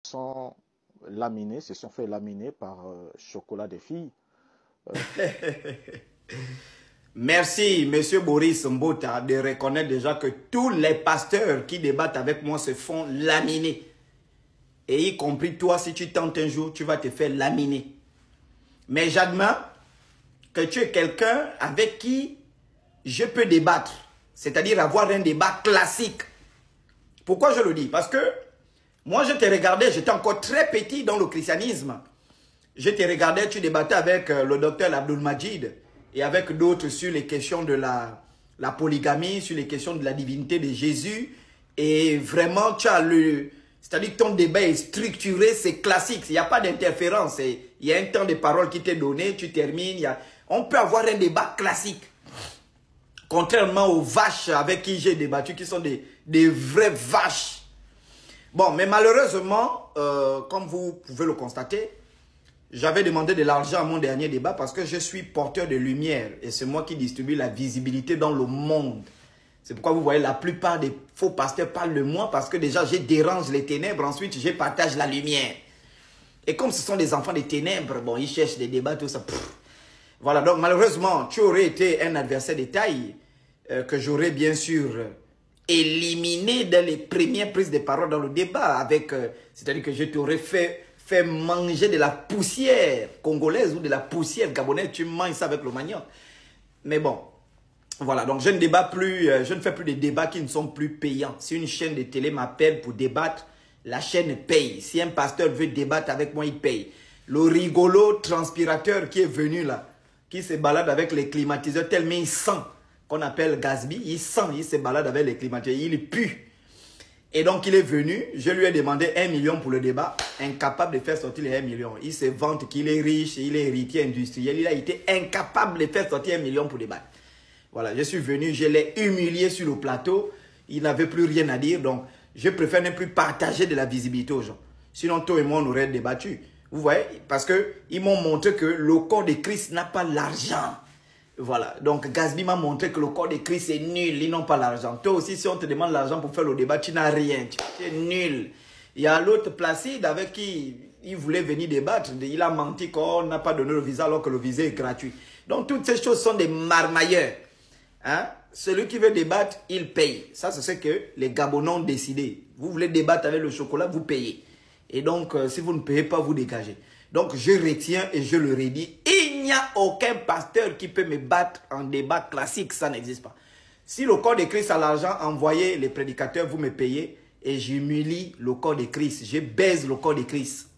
sont laminés, se sont fait laminer par Chocolat des filles. Merci, Monsieur Boris Mbota, de reconnaître déjà que tous les pasteurs qui débattent avec moi se font laminer. Et y compris toi, si tu tentes un jour, tu vas te faire laminer. Mais j'admets que tu es quelqu'un avec qui je peux débattre. C'est-à-dire avoir un débat classique. Pourquoi je le dis? Parce que moi, je te regardais, j'étais encore très petit dans le christianisme. Je te regardais, tu débattais avec le docteur Abdul Majid et avec d'autres sur les questions de la polygamie, sur les questions de la divinité de Jésus. Et vraiment, tu as le... C'est-à-dire que ton débat est structuré, c'est classique. Il n'y a pas d'interférence. Il y a un temps de parole qui t'est donné, tu termines. On peut avoir un débat classique. Contrairement aux vaches avec qui j'ai débattu, qui sont des vraies vaches. Bon, mais malheureusement, comme vous pouvez le constater, j'avais demandé de l'argent à mon dernier débat parce que je suis porteur de lumière. Et c'est moi qui distribue la visibilité dans le monde. C'est pourquoi vous voyez la plupart des faux pasteurs parlent de moi parce que déjà, je dérange les ténèbres. Ensuite, je partage la lumière. Et comme ce sont des enfants des ténèbres, bon, ils cherchent des débats, tout ça. Voilà, donc malheureusement, tu aurais été un adversaire de taille que j'aurais bien sûr éliminé dès les premières prises de parole dans le débat. Avec, c'est-à-dire que je t'aurais fait manger de la poussière congolaise ou de la poussière gabonaise. Tu manges ça avec le manioc. Mais bon, voilà, donc je ne débat plus, je ne fais plus de débats qui ne sont plus payants. Si une chaîne de télé m'appelle pour débattre, la chaîne paye. Si un pasteur veut débattre avec moi, il paye. Le rigolo transpirateur qui est venu là, qui se balade avec les climatiseurs tellement il sent, qu'on appelle Gatsby, il sent, il se balade avec les climatiseurs, il pue. Et donc il est venu, je lui ai demandé 1 million pour le débat, incapable de faire sortir les 1 million. Il se vante qu'il est riche, il est héritier industriel, il a été incapable de faire sortir 1 million pour débattre. Voilà, je suis venu, je l'ai humilié sur le plateau, il n'avait plus rien à dire, donc je préfère ne plus partager de la visibilité aux gens. Sinon, toi et moi, on aurait débattu. Vous voyez, parce qu'ils m'ont montré que le corps de Christ n'a pas l'argent. Voilà, donc Gatsby m'a montré que le corps de Christ est nul, ils n'ont pas l'argent. Toi aussi, si on te demande l'argent pour faire le débat, tu n'as rien, tu es nul. Il y a l'autre Placide avec qui il voulait venir débattre, il a menti qu'on n'a pas donné le visa alors que le visa est gratuit. Donc toutes ces choses sont des marmailleurs. Hein? Celui qui veut débattre, il paye. Ça, c'est ce que les Gabonais ont décidé. Vous voulez débattre avec le chocolat, vous payez. Et donc, si vous ne payez pas, vous dégagez. Donc, je retiens et je le redis. Il n'y a aucun pasteur qui peut me battre en débat classique. Ça n'existe pas. Si le corps de Christ a l'argent, envoyez les prédicateurs, vous me payez. Et j'humilie le corps de Christ. Je baise le corps de Christ.